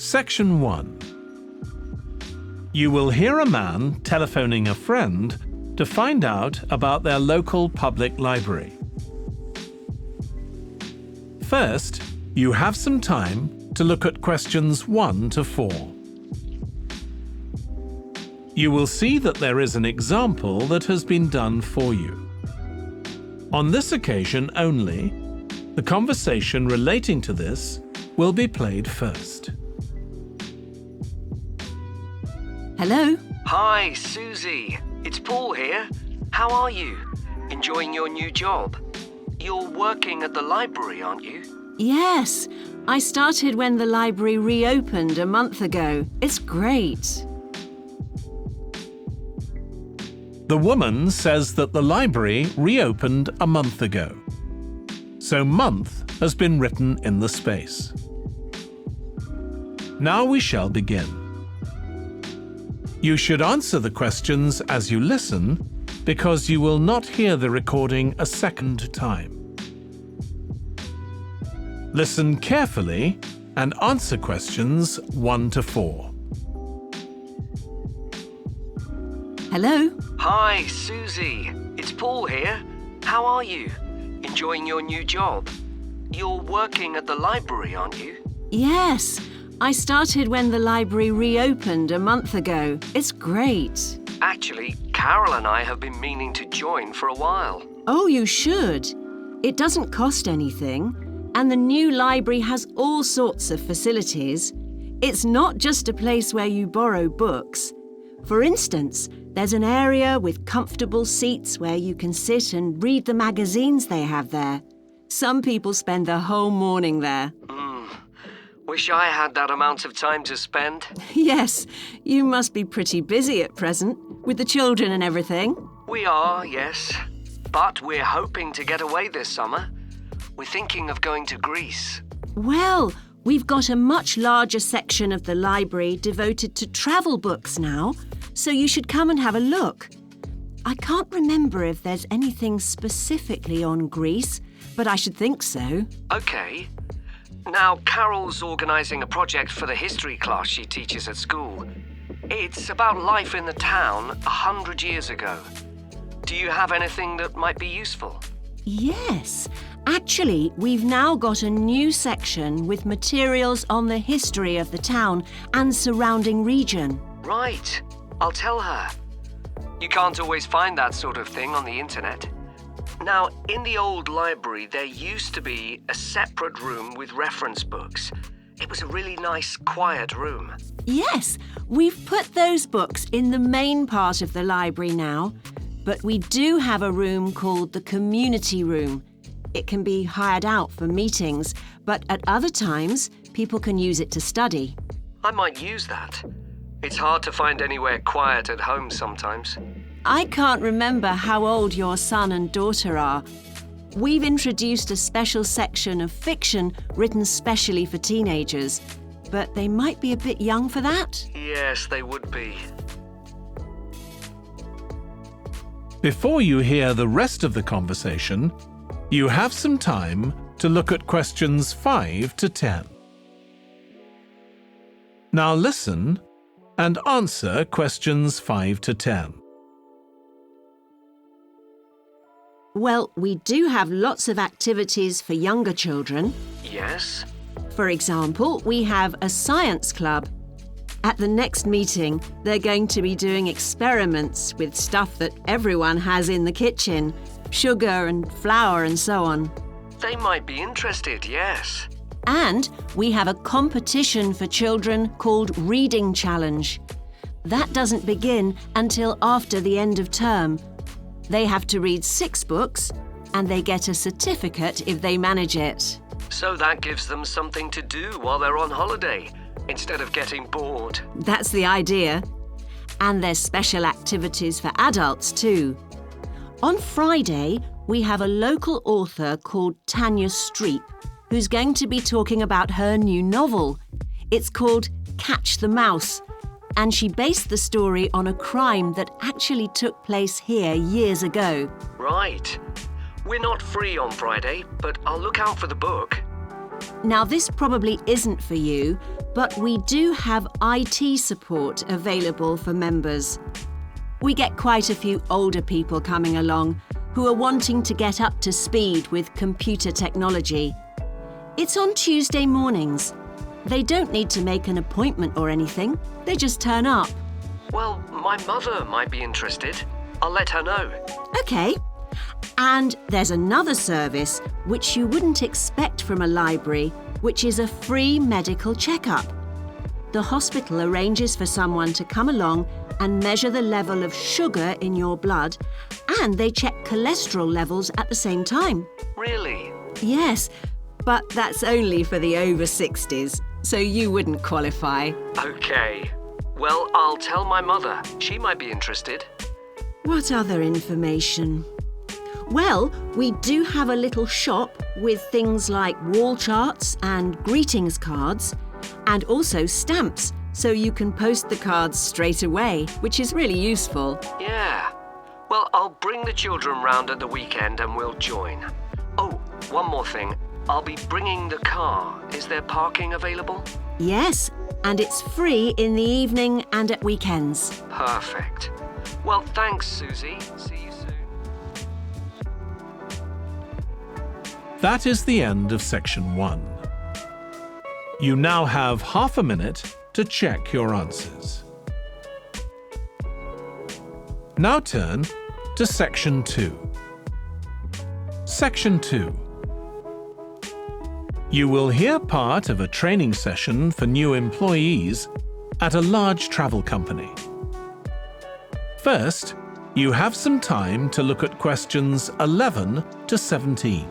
Section 1. You will hear a man telephoning a friend to find out about their local public library. First, you have some time to look at questions 1 to 4. You will see that there is an example that has been done for you. On this occasion only, the conversation relating to this will be played first. Hello? Hi, Susie. It's Paul here. How are you? Enjoying your new job? You're working at the library, aren't you? Yes, I started when the library reopened a month ago. It's great. The woman says that the library reopened a month ago. So month has been written in the space. Now we shall begin. You should answer the questions as you listen because you will not hear the recording a second time. Listen carefully and answer questions 1 to 4. Hello? Hi, Susie. It's Paul here. How are you? Enjoying your new job? You're working at the library, aren't you? Yes, I started when the library reopened a month ago. It's great. Actually, Carol and I have been meaning to join for a while. Oh, you should. It doesn't cost anything, and the new library has all sorts of facilities. It's not just a place where you borrow books. For instance, there's an area with comfortable seats where you can sit and read the magazines they have there. Some people spend the whole morning there. Wish I had that amount of time to spend. Yes, you must be pretty busy at present, with the children and everything. We are, yes. But we're hoping to get away this summer. We're thinking of going to Greece. Well, we've got a much larger section of the library devoted to travel books now, so you should come and have a look. I can't remember if there's anything specifically on Greece, but I should think so. OK. Now, Carol's organising a project for the history class she teaches at school. It's about life in the town 100 years ago. Do you have anything that might be useful? Yes. Actually, we've now got a new section with materials on the history of the town and surrounding region. Right. I'll tell her. You can't always find that sort of thing on the internet. Now, in the old library, there used to be a separate room with reference books. It was a really nice, quiet room. Yes, we've put those books in the main part of the library now, but we do have a room called the community room. It can be hired out for meetings, but at other times, people can use it to study. I might use that. It's hard to find anywhere quiet at home sometimes. I can't remember how old your son and daughter are. We've introduced a special section of fiction written specially for teenagers, but they might be a bit young for that. Yes, they would be. Before you hear the rest of the conversation, you have some time to look at questions 5 to 10. Now listen and answer questions 5 to 10. Well, we do have lots of activities for younger children. Yes? For example, we have a science club. At the next meeting, they're going to be doing experiments with stuff that everyone has in the kitchen, sugar and flour and so on. They might be interested, yes. And we have a competition for children called Reading Challenge. That doesn't begin until after the end of term. They have to read 6 books and they get a certificate if they manage it. So that gives them something to do while they're on holiday, instead of getting bored. That's the idea. And there's special activities for adults too. On Friday, we have a local author called Tanya Streep, who's going to be talking about her new novel. It's called Catch the Mouse, and she based the story on a crime that actually took place here years ago. Right. We're not free on Friday, but I'll look out for the book. Now, this probably isn't for you, but we do have IT support available for members. We get quite a few older people coming along who are wanting to get up to speed with computer technology. It's on Tuesday mornings. They don't need to make an appointment or anything. They just turn up. Well, my mother might be interested. I'll let her know. OK. And there's another service which you wouldn't expect from a library, which is a free medical checkup. The hospital arranges for someone to come along and measure the level of sugar in your blood, and they check cholesterol levels at the same time. Really? Yes, but that's only for the over 60s, so you wouldn't qualify. OK. Well, I'll tell my mother. She might be interested. What other information? Well, we do have a little shop with things like wall charts and greetings cards, and also stamps, so you can post the cards straight away, which is really useful. Yeah. Well, I'll bring the children round at the weekend and we'll join. Oh, one more thing. I'll be bringing the car. Is there parking available? Yes, and it's free in the evening and at weekends. Perfect. Well, thanks, Susie. See you soon. That is the end of section 1. You now have half a minute to check your answers. Now turn to section 2. Section 2. You will hear part of a training session for new employees at a large travel company. First, you have some time to look at questions 11 to 17.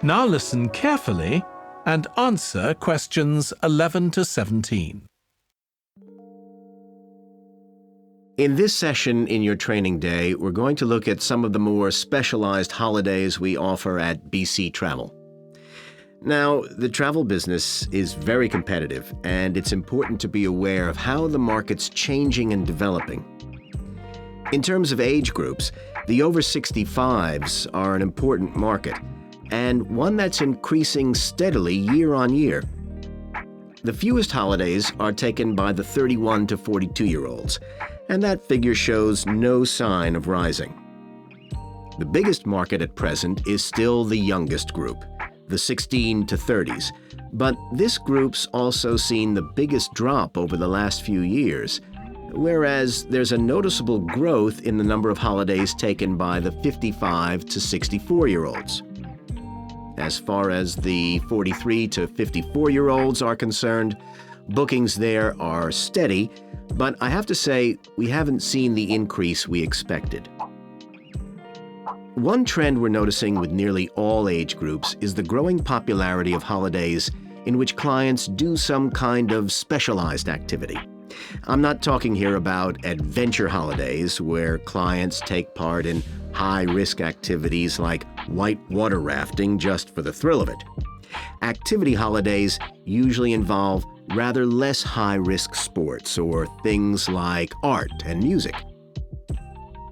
Now listen carefully and answer questions 11 to 17. In this session in your training day, we're going to look at some of the more specialized holidays we offer at BC Travel. Now, the travel business is very competitive, and it's important to be aware of how the market's changing and developing. In terms of age groups, the over 65s are an important market, and one that's increasing steadily year on year. The fewest holidays are taken by the 31 to 42-year-olds, and that figure shows no sign of rising. The biggest market at present is still the youngest group, the 16 to 30s, but this group's also seen the biggest drop over the last few years, whereas there's a noticeable growth in the number of holidays taken by the 55 to 64-year-olds. As far as the 43 to 54-year-olds are concerned, bookings there are steady, but I have to say we haven't seen the increase we expected. One trend we're noticing with nearly all age groups is the growing popularity of holidays in which clients do some kind of specialized activity. I'm not talking here about adventure holidays where clients take part in high-risk activities like whitewater rafting just for the thrill of it. Activity holidays usually involve rather less high-risk sports or things like art and music.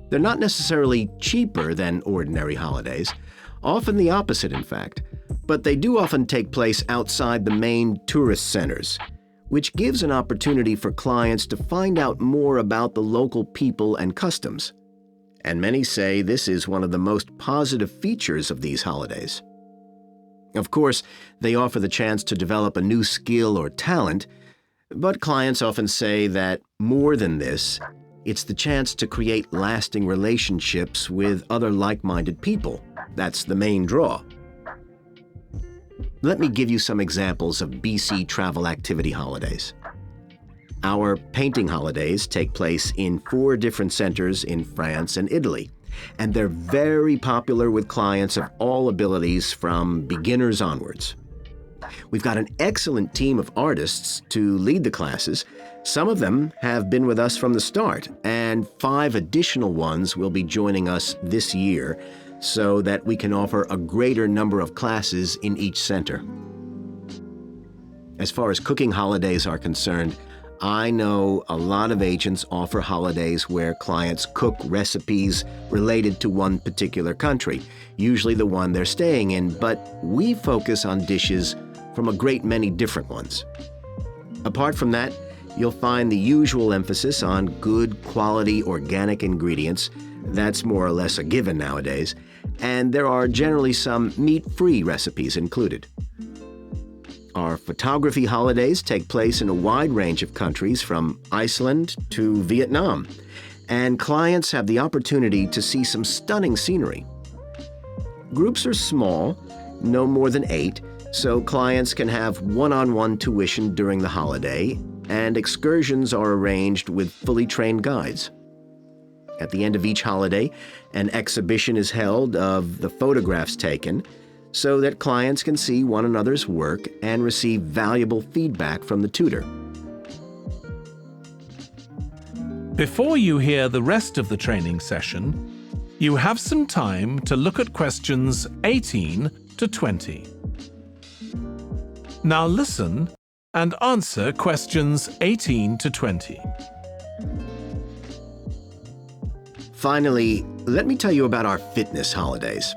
They're not necessarily cheaper than ordinary holidays, often the opposite in fact, but they do often take place outside the main tourist centers, which gives an opportunity for clients to find out more about the local people and customs. And many say this is one of the most positive features of these holidays. Of course, they offer the chance to develop a new skill or talent, but clients often say that more than this, it's the chance to create lasting relationships with other like-minded people. That's the main draw. Let me give you some examples of BC travel activity holidays. Our painting holidays take place in 4 different centers in France and Italy, and they're very popular with clients of all abilities from beginners onwards. We've got an excellent team of artists to lead the classes. Some of them have been with us from the start, and 5 additional ones will be joining us this year so that we can offer a greater number of classes in each center. As far as cooking holidays are concerned, I know a lot of agents offer holidays where clients cook recipes related to one particular country, usually the one they're staying in, but we focus on dishes from a great many different ones. Apart from that, you'll find the usual emphasis on good quality organic ingredients. That's more or less a given nowadays, and there are generally some meat-free recipes included. Our photography holidays take place in a wide range of countries from Iceland to Vietnam, and clients have the opportunity to see some stunning scenery. Groups are small, no more than 8, so clients can have one-on-one tuition during the holiday, and excursions are arranged with fully trained guides. At the end of each holiday, an exhibition is held of the photographs taken so that clients can see one another's work and receive valuable feedback from the tutor. Before you hear the rest of the training session, you have some time to look at questions 18 to 20. Now listen and answer questions 18 to 20. Finally, let me tell you about our fitness holidays.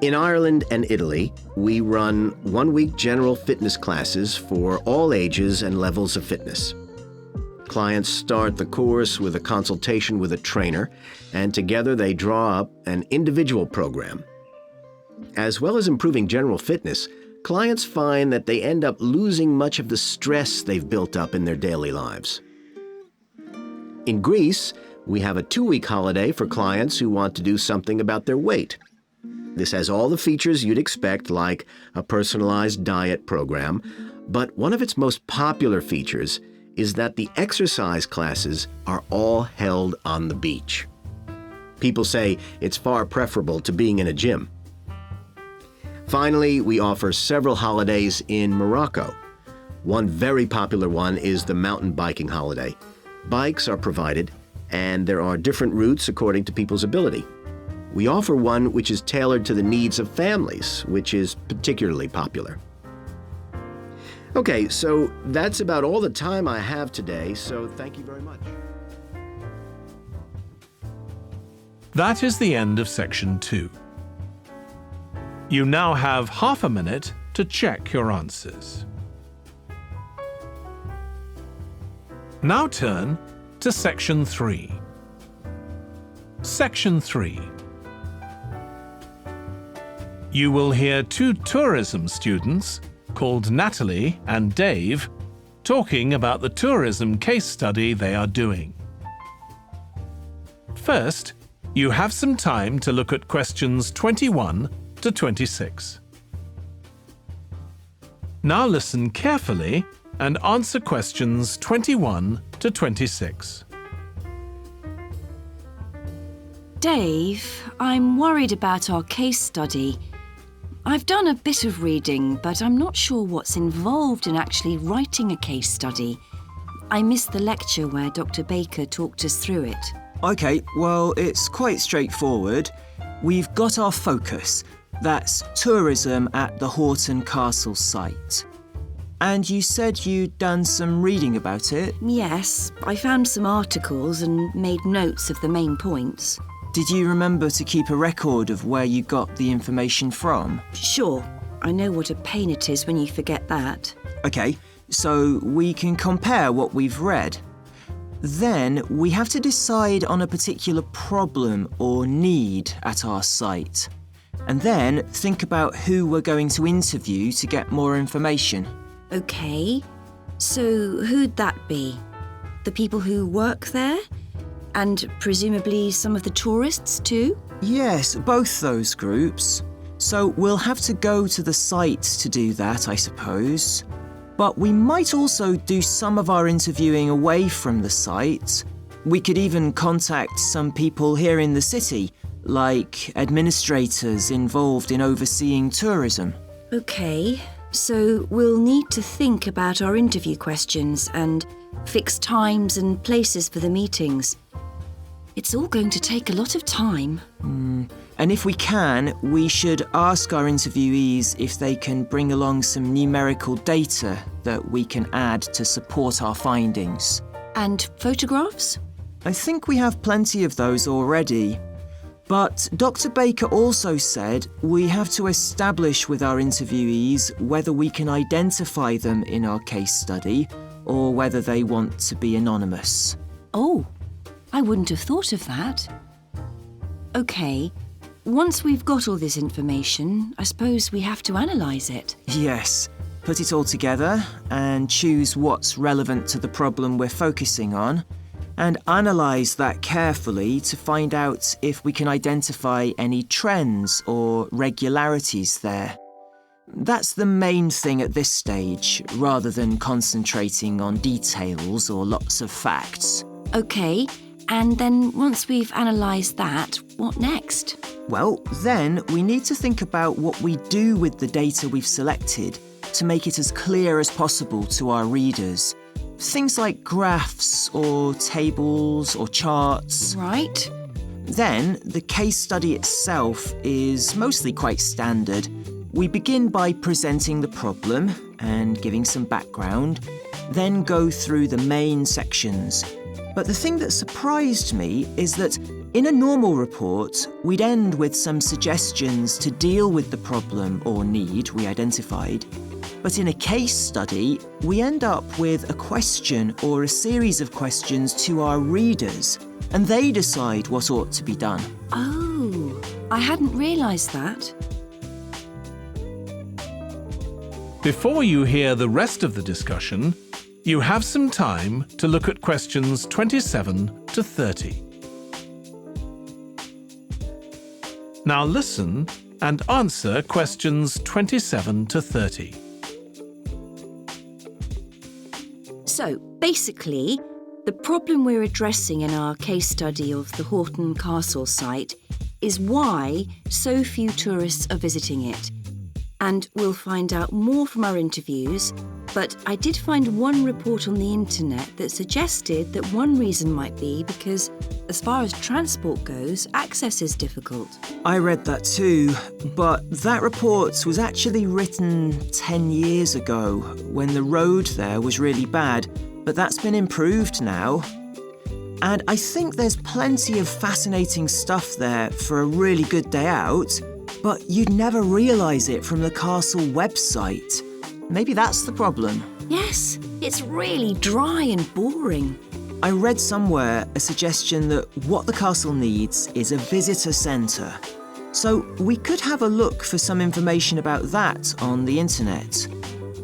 In Ireland and Italy, we run one-week general fitness classes for all ages and levels of fitness. Clients start the course with a consultation with a trainer, and together they draw up an individual program. As well as improving general fitness, clients find that they end up losing much of the stress they've built up in their daily lives. In Greece, we have a 2-week holiday for clients who want to do something about their weight. This has all the features you'd expect, like a personalized diet program, but one of its most popular features is that the exercise classes are all held on the beach. People say it's far preferable to being in a gym. Finally, we offer several holidays in Morocco. One very popular one is the mountain biking holiday. Bikes are provided, and there are different routes according to people's ability. We offer one which is tailored to the needs of families, which is particularly popular. Okay, so that's about all the time I have today, so thank you very much. That is the end of section 2. You now have half a minute to check your answers. Now turn to section 3. Section 3. You will hear 2 tourism students called Natalie and Dave talking about the tourism case study they are doing. First, you have some time to look at questions 21 to 26. Now listen carefully and answer questions 21 to 26. Dave, I'm worried about our case study. I've done a bit of reading, but I'm not sure what's involved in actually writing a case study. I missed the lecture where Dr. Baker talked us through it. OK, well, it's quite straightforward. We've got our focus. That's tourism at the Horton Castle site. And you said you'd done some reading about it? Yes, I found some articles and made notes of the main points. Did you remember to keep a record of where you got the information from? Sure, I know what a pain it is when you forget that. OK, so we can compare what we've read. Then we have to decide on a particular problem or need at our site. And then think about who we're going to interview to get more information. OK, so who'd that be? The people who work there? And presumably some of the tourists too? Yes, both those groups. So we'll have to go to the site to do that, I suppose. But we might also do some of our interviewing away from the site. We could even contact some people here in the city, like administrators involved in overseeing tourism. OK, so we'll need to think about our interview questions and fix times and places for the meetings. It's all going to take a lot of time. And if we can, we should ask our interviewees if they can bring along some numerical data that we can add to support our findings. And photographs? I think we have plenty of those already. But Dr. Baker also said we have to establish with our interviewees whether we can identify them in our case study or whether they want to be anonymous. Oh, I wouldn't have thought of that. OK, once we've got all this information, I suppose we have to analyse it. Yes, put it all together and choose what's relevant to the problem we're focusing on, and analyse that carefully to find out if we can identify any trends or regularities there. That's the main thing at this stage, rather than concentrating on details or lots of facts. OK, and then once we've analysed that, what next? Well, then we need to think about what we do with the data we've selected to make it as clear as possible to our readers. Things like graphs or tables or charts. Right. Then, the case study itself is mostly quite standard. We begin by presenting the problem and giving some background, then go through the main sections. But the thing that surprised me is that in a normal report, we'd end with some suggestions to deal with the problem or need we identified. But in a case study, we end up with a question or a series of questions to our readers, and they decide what ought to be done. Oh, I hadn't realised that. Before you hear the rest of the discussion, you have some time to look at questions 27 to 30. Now listen and answer questions 27 to 30. So, basically, the problem we're addressing in our case study of the Horton Castle site is why so few tourists are visiting it. And we'll find out more from our interviews, but I did find one report on the internet that suggested that one reason might be because, as far as transport goes, access is difficult. I read that too, but that report was actually written 10 years ago when the road there was really bad, but that's been improved now. And I think there's plenty of fascinating stuff there for a really good day out, but you'd never realise it from the castle website. Maybe that's the problem. Yes, it's really dry and boring. I read somewhere a suggestion that what the castle needs is a visitor centre. So we could have a look for some information about that on the internet.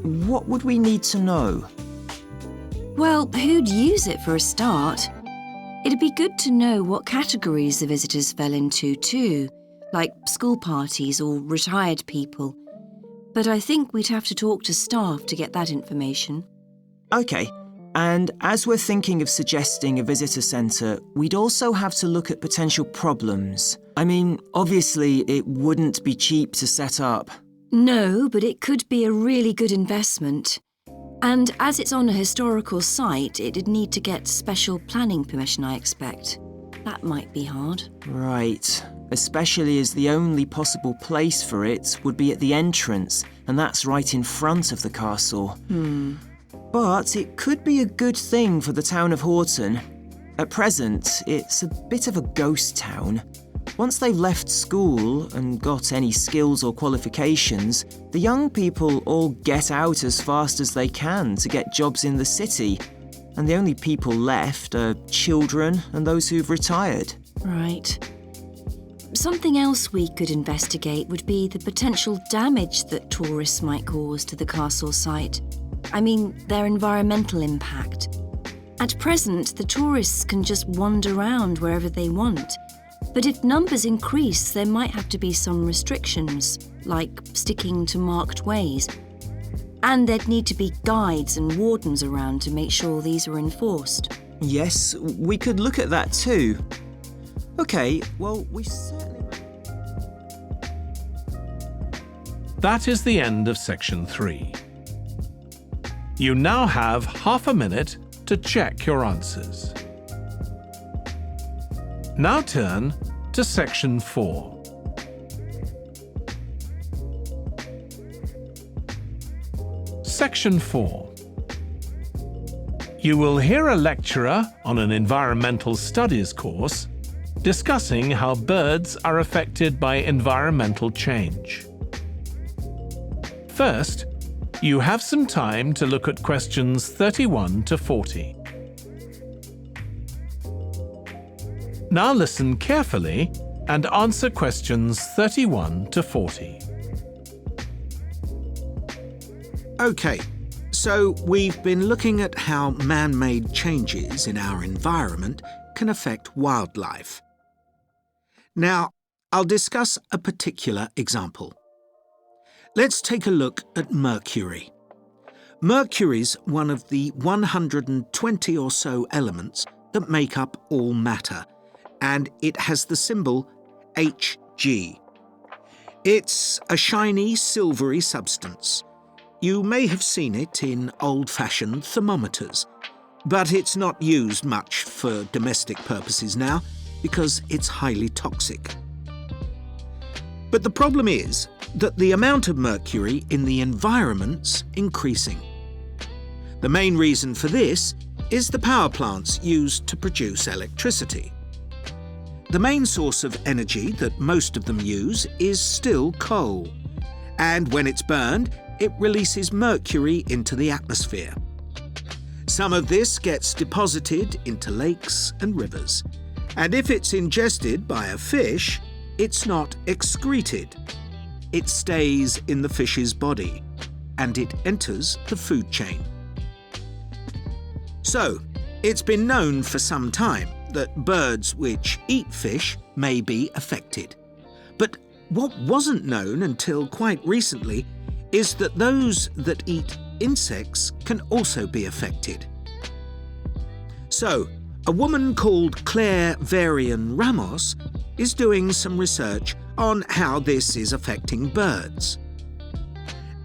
What would we need to know? Well, who'd use it for a start? It'd be good to know what categories the visitors fell into too, like school parties or retired people. But I think we'd have to talk to staff to get that information. OK, and as we're thinking of suggesting a visitor centre, we'd also have to look at potential problems. I mean, obviously it wouldn't be cheap to set up. No, but it could be a really good investment. And as it's on a historical site, it'd need to get special planning permission, I expect. That might be hard. Right. Especially as the only possible place for it would be at the entrance, and that's right in front of the castle. But it could be a good thing for the town of Horton. At present, it's a bit of a ghost town. Once they've left school and got any skills or qualifications, the young people all get out as fast as they can to get jobs in the city, and the only people left are children and those who've retired. Right. Something else we could investigate would be the potential damage that tourists might cause to the castle site. I mean, their environmental impact. At present, the tourists can just wander around wherever they want. But if numbers increase, there might have to be some restrictions, like sticking to marked ways. And there'd need to be guides and wardens around to make sure these are enforced. Yes, we could look at that too. OK, well, we certainly... That is the end of section 3. You now have half a minute to check your answers. Now turn to section 4. Section 4. You will hear a lecturer on an environmental studies course discussing how birds are affected by environmental change. First, you have some time to look at questions 31 to 40. Now listen carefully and answer questions 31 to 40. OK, so we've been looking at how man-made changes in our environment can affect wildlife. Now, I'll discuss a particular example. Let's take a look at mercury. Mercury's one of the 120 or so elements that make up all matter, and it has the symbol Hg. It's a shiny, silvery substance. You may have seen it in old-fashioned thermometers, but it's not used much for domestic purposes now because it's highly toxic. But the problem is that the amount of mercury in the environment's increasing. The main reason for this is the power plants used to produce electricity. The main source of energy that most of them use is still coal, and when it's burned, it releases mercury into the atmosphere. Some of this gets deposited into lakes and rivers, and if it's ingested by a fish, it's not excreted. It stays in the fish's body, and it enters the food chain. So, it's been known for some time that birds which eat fish may be affected. But what wasn't known until quite recently is that those that eat insects can also be affected. So, a woman called Claire Varian Ramos is doing some research on how this is affecting birds.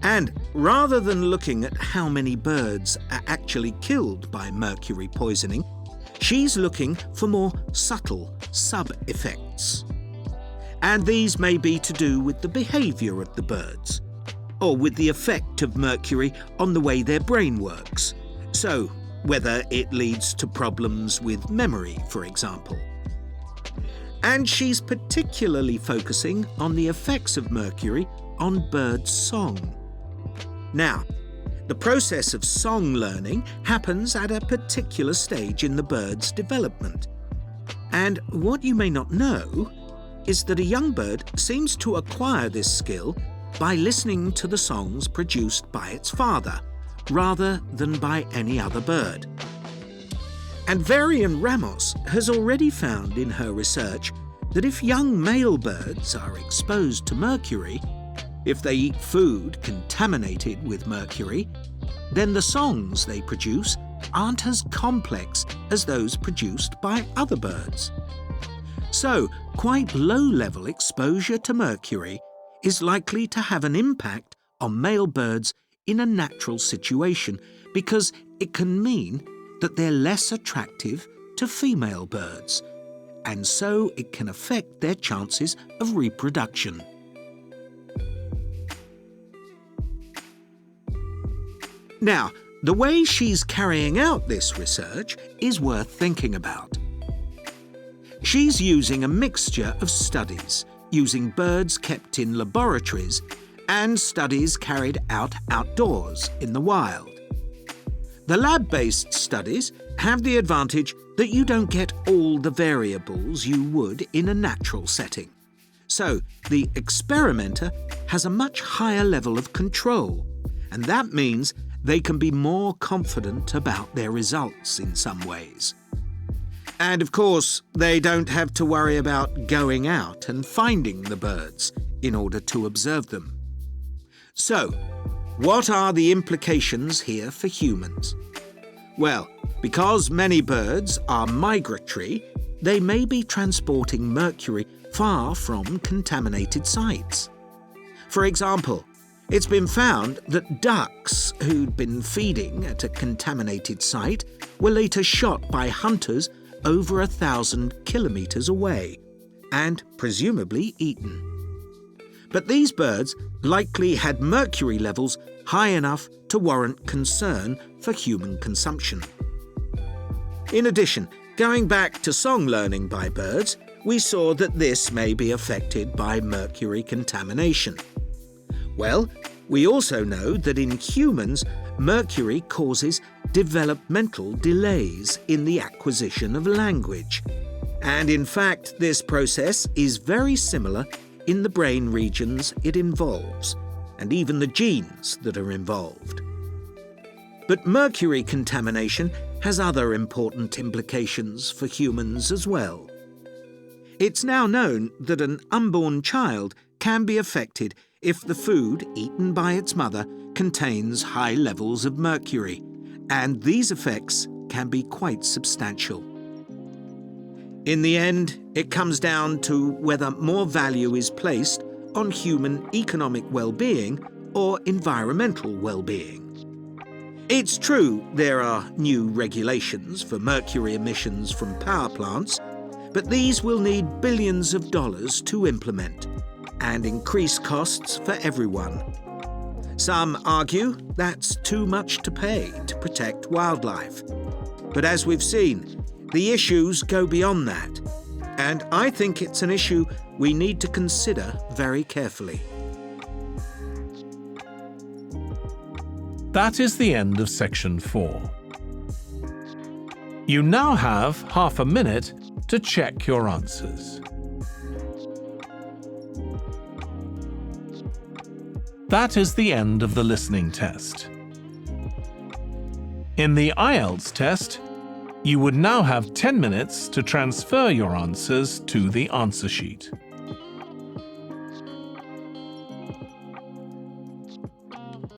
And rather than looking at how many birds are actually killed by mercury poisoning, she's looking for more subtle sub-effects. And these may be to do with the behaviour of the birds, or with the effect of mercury on the way their brain works. So, whether it leads to problems with memory, for example. And she's particularly focusing on the effects of mercury on bird song. Now, the process of song learning happens at a particular stage in the bird's development. And what you may not know is that a young bird seems to acquire this skill by listening to the songs produced by its father, rather than by any other bird. And Varian Ramos has already found in her research that if young male birds are exposed to mercury, if they eat food contaminated with mercury, then the songs they produce aren't as complex as those produced by other birds. So, quite low-level exposure to mercury is likely to have an impact on male birds in a natural situation because it can mean that they're less attractive to female birds, and so it can affect their chances of reproduction. Now, the way she's carrying out this research is worth thinking about. She's using a mixture of studies, using birds kept in laboratories and studies carried out outdoors in the wild. The lab-based studies have the advantage that you don't get all the variables you would in a natural setting. So the experimenter has a much higher level of control, and that means they can be more confident about their results in some ways. And of course, they don't have to worry about going out and finding the birds in order to observe them. So, what are the implications here for humans? Well, because many birds are migratory, they may be transporting mercury far from contaminated sites. For example, it's been found that ducks who'd been feeding at a contaminated site were later shot by hunters over 1,000 kilometres away and presumably eaten. But these birds likely had mercury levels high enough to warrant concern for human consumption. In addition, going back to song learning by birds, we saw that this may be affected by mercury contamination. Well, we also know that in humans, mercury causes developmental delays in the acquisition of language. And in fact, this process is very similar in the brain regions it involves, and even the genes that are involved. But mercury contamination has other important implications for humans as well. It's now known that an unborn child can be affected if the food eaten by its mother contains high levels of mercury, and these effects can be quite substantial. In the end, it comes down to whether more value is placed on human economic well-being or environmental well-being. It's true there are new regulations for mercury emissions from power plants, but these will need billions of dollars to implement and increase costs for everyone. Some argue that's too much to pay to protect wildlife. But as we've seen, the issues go beyond that, and I think it's an issue we need to consider very carefully. That is the end of section 4. You now have half a minute to check your answers. That is the end of the listening test. In the IELTS test, you would now have 10 minutes to transfer your answers to the answer sheet.